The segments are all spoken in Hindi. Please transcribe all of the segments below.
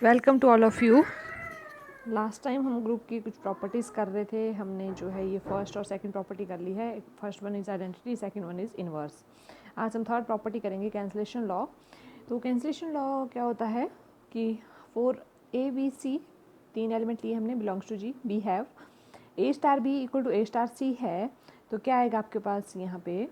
Welcome to all of you. Last time हम ग्रुप की कुछ प्रॉपर्टीज़ कर रहे थे। हमने जो है ये फर्स्ट और सेकंड प्रॉपर्टी कर ली है। First one is identity, second one is inverse. आज हम थर्ड प्रॉपर्टी करेंगे, कैंसलेशन लॉ। तो कैंसलेशन लॉ क्या होता है कि फॉर ए बी सी, तीन एलिमेंट लिए हमने, belongs to G, we have A star B equal to A star C है, तो क्या आएगा आपके पास यहाँ पे?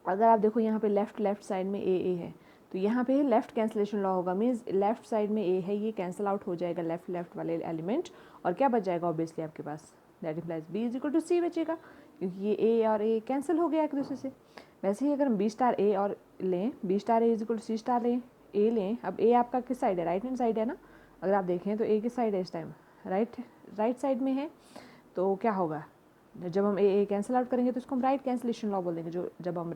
अगर आप देखो यहाँ पे लेफ्ट साइड में ए है, तो यहाँ पे लेफ्ट कैंसलेशन लॉ होगा। मीन्स लेफ्ट साइड में ए है, ये कैंसिल आउट हो जाएगा लेफ्ट वाले एलिमेंट, और क्या बच जाएगा ऑब्वियसली आपके पास? That implies B is equal to C बचेगा, क्योंकि ये ए और ए कैंसिल हो गया एक दूसरे से। वैसे ही अगर हम बी स्टार ए और लें, B star A is equal to C star A लें, अब ए आपका किस साइड है? राइट हैंड साइड है ना। अगर आप देखें तो ए किस साइड है इस टाइम? राइट साइड में है। तो क्या होगा, जब हम ए कैंसिल आउट करेंगे तो इसको हम राइट कैंसिलेशन लॉ बोल देंगे, जो जब हम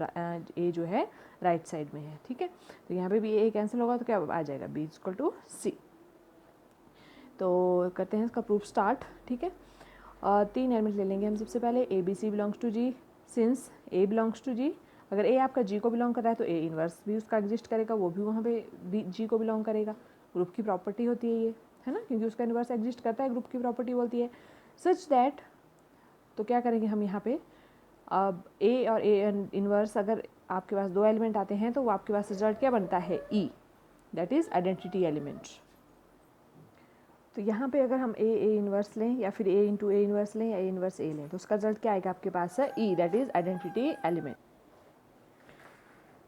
ए जो है राइट साइड में है। ठीक है, तो यहाँ पे भी ए कैंसिल होगा तो क्या आ जाएगा? बी इक्वल टू सी। तो करते हैं इसका प्रूफ स्टार्ट। ठीक है, तीन एलिमेंट ले लेंगे हम। सबसे पहले A B C belongs to G. Since A belongs to G, अगर ए आपका जी को बिलोंग कर रहा है तो ए इनवर्स भी उसका एग्जिस्ट करेगा, वो भी वहाँ पे जी को बिलोंग करेगा। ग्रुप की प्रॉपर्टी होती है ये, है ना, क्योंकि उसका इनवर्स एग्जिस्ट करता है, ग्रुप की प्रॉपर्टी बोलती है। सच दैट, तो क्या करेंगे हम यहाँ पे? अब ए और ए इनवर्स, अगर आपके पास दो एलिमेंट आते हैं तो वो आपके पास रिजल्ट क्या बनता है? E, that is identity element. तो यहाँ पे अगर हम ए इनवर्स लें, या फिर ए इंटू ए इनवर्स लें, या ए इनवर्स ए लें, तो उसका रिजल्ट क्या आएगा आपके पास? है E, that is identity element.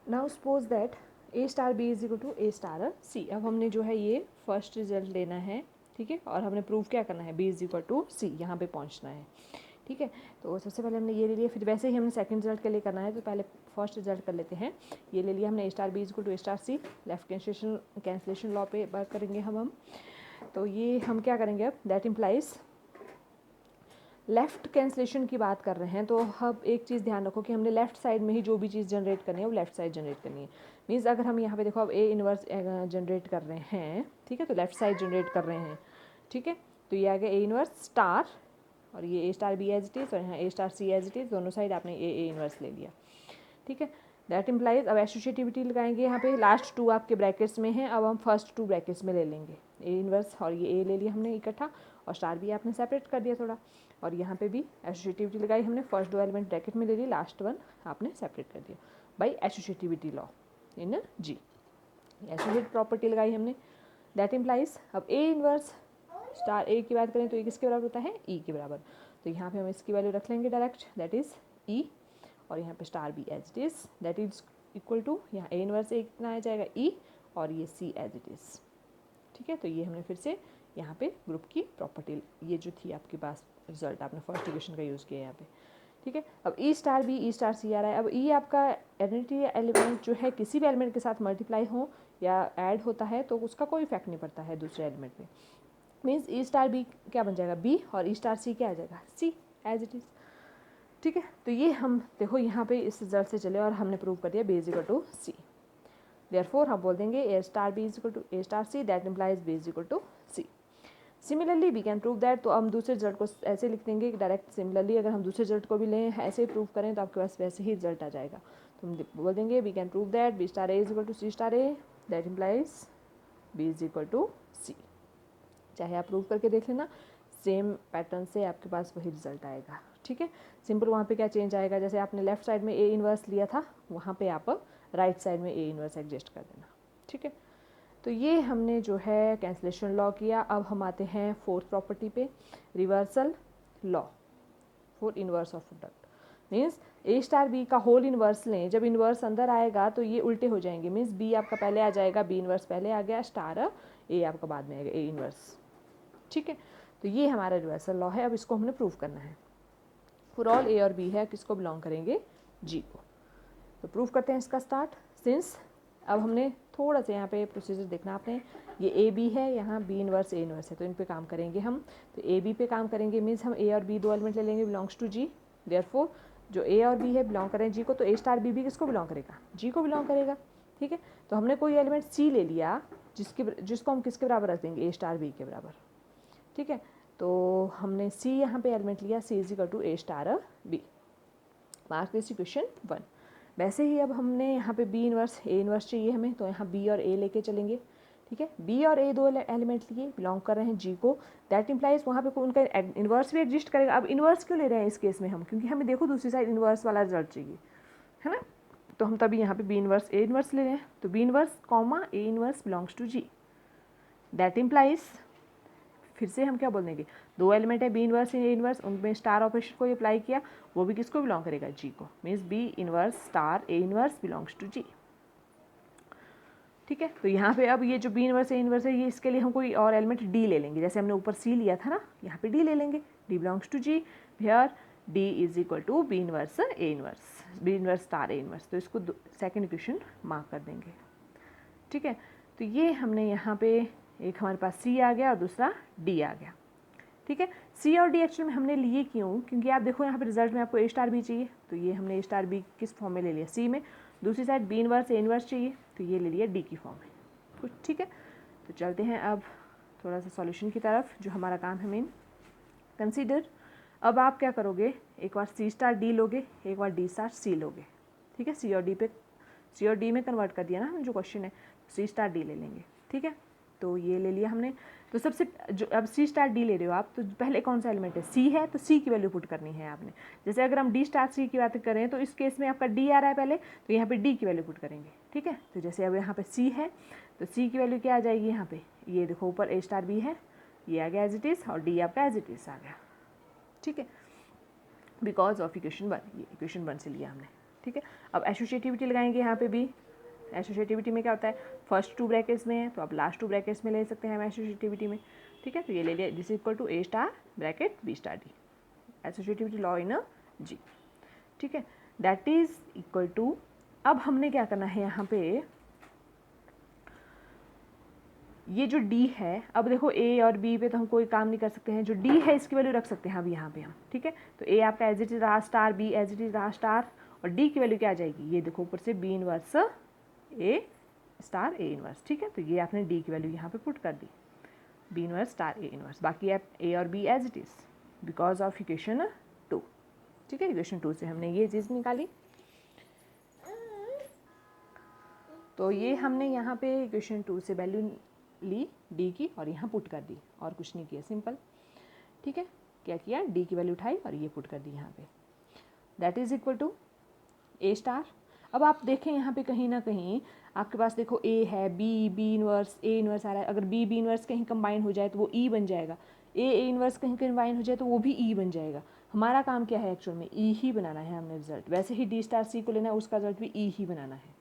Now suppose that A star B is equal to A star C. अब हमने जो है ये फर्स्ट रिजल्ट लेना है, ठीक है, और हमने प्रूव क्या करना है? बी इज इक्वल टू सी, यहाँ पे पहुँचना है। ठीक है, तो सबसे पहले हमने ये ले लिया, फिर वैसे ही हमने सेकंड रिजल्ट के लिए करना है, तो पहले फर्स्ट रिजल्ट कर लेते हैं। ये ले लिया हमने, A star B is equal to A star C. Left cancellation law पे वर्क करेंगे हम। तो ये हम क्या करेंगे अब? दैट इम्प्लाइज लेफ़्ट कैंसलेशन की बात कर रहे हैं, तो अब एक चीज़ ध्यान रखो कि हमने लेफ़्ट साइड में ही जो भी चीज़ जनरेट करनी है वो लेफ़्ट साइड जनरेट करनी है। मीन्स अगर हम यहाँ पे देखो अब ए इनवर्स जनरेट कर रहे हैं, ठीक है, तो लेफ़्ट साइड जनरेट कर रहे हैं। ठीक है, तो ये आ गया ए इनवर्स स्टार, और ये A star B as it is, और यहाँ A star C as it is, दोनों साइड आपने ए इनवर्स ले लिया। ठीक है, दैट इम्प्लाइज, अब एसोसिएटिविटी लगाएंगे यहाँ पे। लास्ट टू आपके ब्रैकेट्स में हैं, अब हम फर्स्ट टू ब्रैकेट्स में ले लेंगे ए इनवर्स, और ये ए ले लिया हमने इकट्ठा, और स्टार भी आपने सेपरेट कर दिया थोड़ा, और यहाँ पे भी एसोसिएटिविटी लगाई हमने। फर्स्ट दो एलिमेंट ब्रैकेट में ले ली, लास्ट वन आपने सेपरेट कर दिया by associativity law in G. Associate property लगाई हमने। दैट इम्प्लाइज अब ए इनवर्स स्टार ए की बात करें तो ये किसके बराबर होता है? ई के बराबर। तो यहाँ पे हम इसकी वैल्यू रख लेंगे डायरेक्ट, दैट इज़ ई, और यहाँ पे star B as it is, that is equal to, यहाँ ए इनवर्स ए कितना आ जाएगा? ई, और ये सी एज इट इज़। ठीक है, तो ये हमने फिर से यहाँ पे ग्रुप की प्रॉपर्टी, ये जो थी आपके पास रिजल्ट, आपने फर्स्ट इक्वेशन का यूज़ किया यहाँ पे। ठीक है, अब ई स्टार बी, ई स्टार सी आ रहा है। अब ई आपका आइडेंटिटी एलिमेंट जो है किसी भी एलिमेंट के साथ मल्टीप्लाई हो या ऐड होता है तो उसका कोई इफेक्ट नहीं पड़ता है दूसरे एलिमेंट में। मीन्स ई स्टार बी क्या बन जाएगा? बी, और ई स्टार सी क्या आ जाएगा? सी एज इट इज़। ठीक है, तो ये हम देखो यहाँ पे इस रिजल्ट से चले और हमने प्रूव कर दिया B is equal to C. Therefore हम बोल देंगे A star B is equal to A star C, that implies B is equal to C. Similarly we can prove that, तो हम दूसरे रिजल्ट को ऐसे लिख देंगे डायरेक्ट। सिमिलरली अगर हम दूसरे रिजल्ट को भी लें, ऐसे ही प्रूव करें, तो आपके पास वैसे ही रिजल्ट आ जाएगा। तो हम बोल देंगे we can prove that B star A is equal to C star A, that implies B is equal to C. चाहे आप प्रूव करके देख लेना, सेम पैटर्न से आपके पास वही रिजल्ट आएगा। ठीक है, सिंपल वहाँ पे क्या चेंज आएगा? जैसे आपने लेफ्ट साइड में ए इनवर्स लिया था, वहाँ पे आप राइट साइड में ए इनवर्स एडजस्ट कर देना। ठीक है, तो ये हमने जो है कैंसलेशन लॉ किया। अब हम आते हैं फोर्थ प्रॉपर्टी पे, reversal law for inverse of product. Means A star B का होल इनवर्स लें, जब इनवर्स अंदर आएगा तो ये उल्टे हो जाएंगे। मीन्स बी आपका पहले आ जाएगा, बी इनवर्स पहले आ गया, स्टार ए आपका बाद में आएगा, ए इनवर्स। ठीक है, तो ये हमारा रिवर्सल लॉ है। अब इसको हमने प्रूव करना है। फॉर ऑल ए और बी है, किसको बिलोंग करेंगे? जी को। तो प्रूव करते हैं इसका स्टार्ट। सिंस अब हमने थोड़ा सा यहाँ पे प्रोसीजर देखना आपने, ये ए बी है, यहाँ बी इनवर्स ए इनवर्स है, तो इन पे काम करेंगे हम। तो ए बी पे काम करेंगे, मीन्स हम ए और बी दो एलिमेंट ले लेंगे, बिलोंग्स टू जी। देयरफॉर जो ए और बी है बिलोंग करें जी को, तो ए स्टार बी भी किसको बिलोंग करेगा? जी को बिलोंग करेगा। ठीक है, तो हमने कोई एलिमेंट सी ले लिया, जिसको हम किसके बराबर रख देंगे? ए स्टार बी के बराबर। ठीक है, तो हमने सी यहाँ पे एलिमेंट लिया, C is equal to A star B. Mark this equation 1। वैसे ही अब हमने यहाँ पे बी इनवर्स ए इनवर्स चाहिए हमें, तो यहाँ बी और ए लेके चलेंगे। ठीक है। बी और ए दो एलिमेंट लिए, बिलोंग कर रहे हैं जी को, दैट इम्प्लाइज वहाँ पे कोई उनका इन्वर्स भी एग्जिस्ट करेगा। अब इन्वर्स क्यों ले रहे हैं इस केस में हम, क्योंकि हमें देखो दूसरी साइड इन्वर्स वाला रिजल्ट चाहिए, है ना। तो हम तभी यहाँ पे बी इन्वर्स ए इन्वर्स ले रहे हैं। तो B inverse comma A inverse belongs to G, that implies, फिर से हम क्या बोल देंगे, दो एलिमेंट है बी इन्वर्स ए इन्वर्स, उनमें स्टार ऑपरेशन को अप्लाई किया, वो भी किसको बिलोंग करेगा, जी को। Means B inverse star A inverse belongs to G. ठीक है। तो यहाँ पे अब ये जो बी इन्वर्स ए इन्वर्स है, ये इसके लिए हम कोई और एलिमेंट डी ले लेंगे, जैसे हमने ऊपर सी लिया था ना, यहाँ पे डी ले लेंगे, D belongs to G, here D is equal to B inverse A inverse, B inverse star A inverse. तो इसको सेकेंड इक्वेशन मार्क कर देंगे। ठीक है। तो ये हमने यहाँ पे एक हमारे पास सी आ गया और दूसरा डी आ गया। ठीक है। सी और डी एक्चुअल में हमने लिए क्यों, क्योंकि आप देखो यहाँ पे रिजल्ट में आपको ए स्टार बी चाहिए, तो ये हमने ए स्टार बी किस फॉर्म में ले लिया, सी में। दूसरी side B inverse A inverse चाहिए, तो ये ले लिया डी की फॉर्म में कुछ। ठीक है। तो चलते हैं अब थोड़ा सा सॉल्यूशन की तरफ, जो हमारा काम है मेन। कंसीडर, अब आप क्या करोगे, एक बार सी स्टार डी लोगे, एक बार डी स्टार सी लोगे। ठीक है। सी और डी में कन्वर्ट कर दिया ना जो क्वेश्चन है, सी स्टार डी ले लेंगे। ठीक है। तो ये ले लिया हमने। तो सबसे जो अब सी स्टार डी ले रहे हो आप, तो पहले कौन सा एलिमेंट है, सी है, तो सी की वैल्यू पुट करनी है आपने। जैसे अगर हम डी स्टार सी की बात करें, तो इस केस में आपका डी आ रहा है पहले, तो यहाँ पे डी की वैल्यू पुट करेंगे। ठीक है। तो जैसे अब यहाँ पे सी है, तो सी की वैल्यू क्या आ जाएगी यहाँ पे, ये देखो ऊपर ए स्टार बी है, ये आ गया एज इट इज़, और डी आपका एज इट इज़ आ गया। ठीक है। बिकॉज ऑफ इक्वेशन 1, ये इक्वेशन 1 से लिया हमने। ठीक है। अब एसोसिएटिविटी लगाएंगे यहाँ पे भी। एसोसिएटिविटी में क्या होता है, फर्स्ट टू ब्रैकेट्स में है, तो आप लास्ट टू ब्रैकेट्स में ले सकते हैं हम एसोसिएटिविटी में। ठीक है। तो ये ले लिया, this equal to A star bracket B star D, associativity law in G. ठीक है। दैट इज इक्वल टू, अब हमने क्या करना है यहाँ पे, ये जो डी है, अब देखो ए और बी पे तो हम कोई काम नहीं कर सकते हैं, जो डी है इसकी वैल्यू रख सकते हैं अब यहाँ पे हम। ठीक है। तो ए आपका एज इट इज रहा star, B as it is रहा स्टार, और डी की वैल्यू क्या आ जाएगी, ये देखो ऊपर से B inverse A star A inverse. ठीक है। तो ये आपने डी की वैल्यू यहाँ पे पुट कर दी, B inverse star A inverse, बाकी आप ए और B as it is because of equation 2। ठीक है। इक्वेशन 2 से हमने ये चीज़ निकाली। तो ये हमने यहाँ पे इक्वेशन 2 से वैल्यू ली डी की और यहाँ पुट कर दी, और कुछ नहीं किया, सिंपल। ठीक है। क्या किया, डी की वैल्यू उठाई और ये पुट कर दी यहाँ पे, that is equal to A star. अब आप देखें यहाँ पे कहीं ना कहीं आपके पास देखो ए है, बी इनवर्स ए इनवर्स आ रहा है, अगर बी इनवर्स कहीं कंबाइन हो जाए तो वो ई बन जाएगा, ए इनवर्स कहीं कंबाइन हो जाए तो वो भी ई बन जाएगा। हमारा काम क्या है एक्चुअल में, ई ही बनाना है हमने रिजल्ट। वैसे ही डी स्टार सी को लेना है, उसका रिजल्ट भी ई ही बनाना है।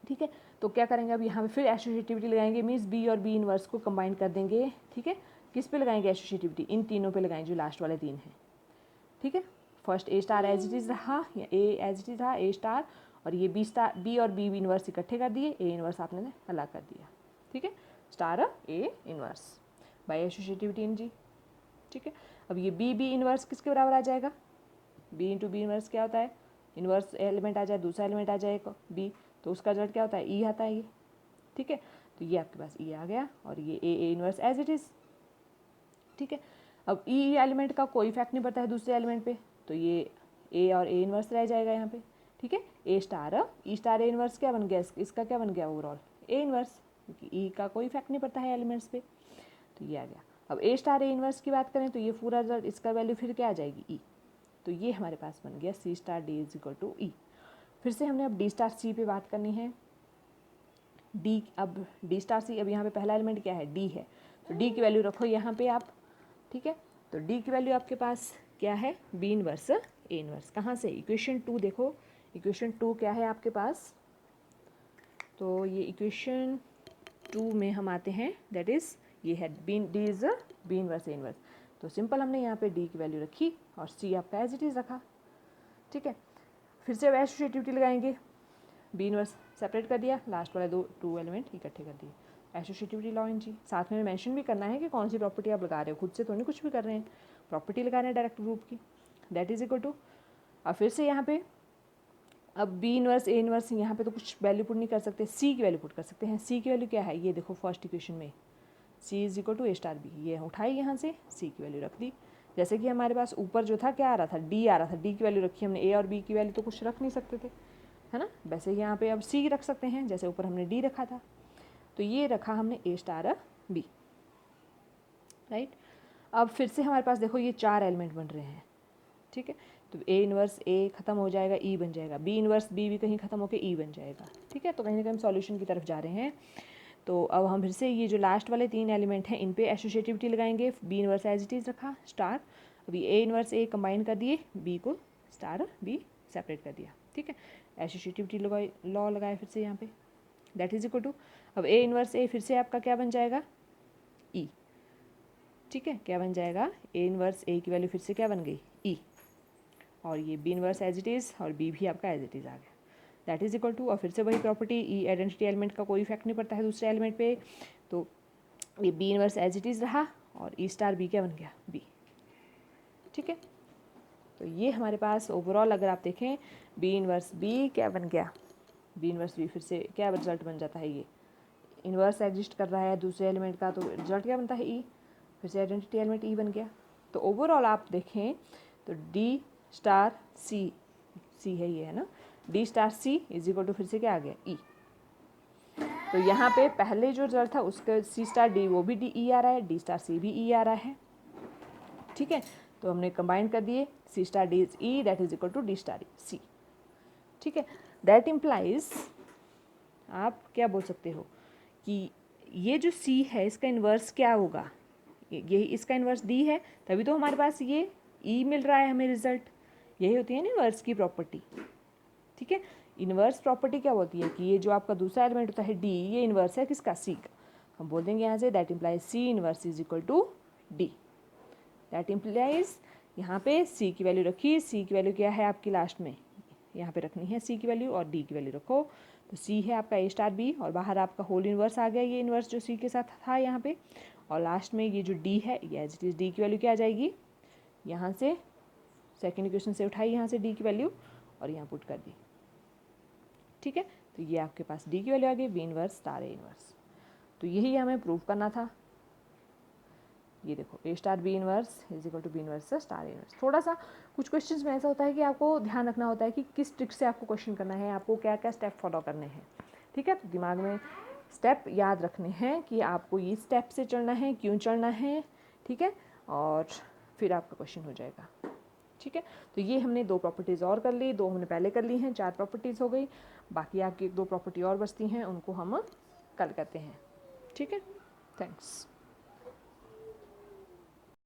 ठीक है। तो क्या करेंगे अब यहाँ पे फिर एसोसिएटिविटी लगाएंगे, मीन्स बी और बी इनवर्स को कंबाइन कर देंगे। ठीक है। किस पे लगाएंगे एसोसिएटिविटी, इन तीनों पे लगाएंगे जो लास्ट वाले तीन हैं। ठीक है। First A star as it is रहा, या ए एज इट इज़ रहा, ए स्टार, और ये बी स्टार, बी और बी इनवर्स इकट्ठे कर दिए, ए इनवर्स आपने अलग कर दिया। ठीक है। Star A inverse by associativity in G. ठीक है। अब ये बी इनवर्स किसके बराबर आ जाएगा, बी इंटू बी इनवर्स क्या होता है, इनवर्स एलिमेंट आ जाए, दूसरा एलिमेंट आ जाए बी, तो उसका रिजल्ट क्या होता है, ई आता है ये। ठीक है। तो ये आपके पास ई आ गया, और ये A inverse as it is. ठीक है। अब ई एलिमेंट का कोई इफेक्ट नहीं पड़ता है दूसरे एलिमेंट पे, तो ये ए और ए इनवर्स रह जाएगा यहाँ पे। ठीक है। A star E star A inverse क्या बन गया, इसका क्या बन गया ओवरऑल, ए इनवर्स, क्योंकि ई का कोई इफेक्ट नहीं पड़ता है एलिमेंट्स पे, तो ये आ गया। अब ए स्टार ए इनवर्स की बात करें तो ये पूरा रिजल्ट, इसका वैल्यू फिर क्या आ जाएगी, ई। तो ये हमारे पास बन गया C star D is equal to E. फिर से हमने अब डी स्टार सी पे बात करनी है। डी, अब डी स्टार सी, अब यहाँ पे पहला एलिमेंट क्या है, डी है, तो डी की वैल्यू रखो यहाँ पे आप। ठीक है। तो डी की वैल्यू आपके पास क्या है, बी इनवर्स ए इनवर्स, कहाँ से, इक्वेशन 2 देखो, इक्वेशन 2 क्या है आपके पास, तो ये इक्वेशन 2 में हम आते हैं, दैट इज़ ये है B, D is B inverse A inverse. तो सिंपल हमने यहाँ पे डी की वैल्यू रखी और सी आपका एज इट इज़ रखा। ठीक है। फिर से अब एसोसिएटिविटी लगाएंगे, बी इनवर्स सेपरेट कर दिया, लास्ट वाले टू एलिमेंट इकट्ठे कर दिए, एसोसिएटिविटी लॉ इन जी। साथ में मेंशन भी करना है कि कौन सी प्रॉपर्टी आप लगा रहे हो, खुद से तो नहीं कुछ भी कर रहे हैं, प्रॉपर्टी लगा रहे हैं डायरेक्ट ग्रुप की, दैट इज इक्वल टू। अब फिर से यहाँ पे अब बी इनवर्स ए इनवर्स, यहाँ पे तो कुछ वैल्यू पुट नहीं कर सकते, सी की वैल्यू पुट कर सकते हैं। सी की वैल्यू क्या है, ये देखो फर्स्ट इक्वेशन में C is equal to A star B, ये उठाई यहाँ से, सी की वैल्यू रख दी। जैसे कि हमारे पास ऊपर जो था क्या आ रहा था, डी आ रहा था, डी की वैल्यू रखी हमने, ए और बी की वैल्यू तो कुछ रख नहीं सकते थे, है ना। वैसे ही यहाँ पे अब सी रख सकते हैं, जैसे ऊपर हमने डी रखा था। तो ये रखा हमने ए स्टार बी, राइट। अब फिर से हमारे पास देखो ये 4 एलिमेंट बन रहे हैं, ठीक है। तो ए इन्वर्स ए ख़त्म हो जाएगा, ई बन जाएगा, बी इन्वर्स बी भी कहीं ख़त्म होकर ई बन जाएगा, ठीक है। तो कहीं ना कहीं हम सॉल्यूशन की तरफ जा रहे हैं। तो अब हम फिर से ये जो लास्ट वाले 3 एलिमेंट हैं इन पे एसोसिएटिविटी लगाएंगे। B inverse as it is रखा स्टार, अभी ए इन्वर्स ए कंबाइन कर दिए, बी को स्टार बी सेपरेट कर दिया, ठीक है। एसोसिएटिविटी लॉ लगाए फिर से यहाँ पे, दैट इज इक्वल टू, अब ए इन्वर्स ए फिर से आपका क्या बन जाएगा, ई, ठीक है। क्या बन जाएगा, ए इन्वर्स ए की वैल्यू फिर से क्या बन गई, ई, और ये B inverse as it is और बी भी आपका एज इट इज़ आ गया, दैट इज इक्वल टू, और फिर से वही प्रॉपर्टी, ई आइडेंटिटी एलिमेंट का कोई इफेक्ट नहीं पड़ता है दूसरे एलिमेंट पे, तो ये B inverse as it is रहा और ई स्टार बी क्या बन गया, बी, ठीक है। तो ये हमारे पास ओवरऑल अगर आप देखें बी इन्वर्स बी क्या बन गया, बी इन्वर्स बी फिर से क्या रिजल्ट बन जाता है, ये इन्वर्स एग्जिस्ट कर रहा है दूसरे एलिमेंट का, तो रिजल्ट क्या बनता है, ई, फिर से आइडेंटिटी एलिमेंट ई बन गया। तो ओवरऑल आप देखें तो डी स्टार सी, सी है ये, है ना, D star C is equal to फिर से क्या आ गया, ई। तो यहाँ पे पहले जो रिजल्ट था उसके सी स्टार डी वो भी डी ई आ रहा है, डी स्टार सी भी ई आ रहा है, ठीक है। तो हमने कंबाइन कर दिए, C star D is E that is equal to D star C, ठीक है। दैट इम्प्लाइज, आप क्या बोल सकते हो कि ये जो सी है इसका इन्वर्स क्या होगा, यही इसका इन्वर्स डी है, तभी तो हमारे पास ये ई मिल रहा है हमें रिजल्ट, यही होती है ना इन्वर्स की प्रॉपर्टी, ठीक है। इन्वर्स प्रॉपर्टी क्या होती है कि ये जो आपका दूसरा एलिमेंट होता है डी, ये इन्वर्स है किसका, सी का। हम बोल देंगे यहाँ से that implies C inverse is equal to D, that implies यहाँ पे सी की वैल्यू रखी, सी की वैल्यू क्या है आपकी लास्ट में, यहाँ पे रखनी है सी की वैल्यू और डी की वैल्यू रखो। तो सी है आपका ए स्टार बी और बाहर आपका होल इन्वर्स आ गया, ये इन्वर्स जो सी के साथ था यहाँ पे, और लास्ट में ये जो डी है ये एज इट इज डी की वैल्यू क्या आ जाएगी, यहाँ से सेकेंड इक्वेशन से उठाई यहाँ से डी की वैल्यू और यहाँ पुट कर दी, ठीक है। तो ये आपके पास डी की वैल्यू आ गई, B inverse star A inverse. तो यही हमें प्रूव करना था, ये देखो A star B inverse is equal to B inverse star A inverse. थोड़ा सा कुछ क्वेश्चंस में ऐसा होता है कि आपको ध्यान रखना होता है कि किस ट्रिक से आपको क्वेश्चन करना है, आपको क्या क्या स्टेप फॉलो करने हैं, ठीक है। तो दिमाग में स्टेप याद रखने हैं कि आपको ये स्टेप से चलना है, क्यों चलना है, ठीक है, और फिर आपका क्वेश्चन हो जाएगा, ठीक है। तो ये हमने 2 प्रॉपर्टीज़ और कर ली, 2 हमने पहले कर ली हैं, 4 प्रॉपर्टीज़ हो गई, बाकी आपकी 1-2 प्रॉपर्टी और बचती हैं, उनको हम कल करते हैं, ठीक है। थैंक्स।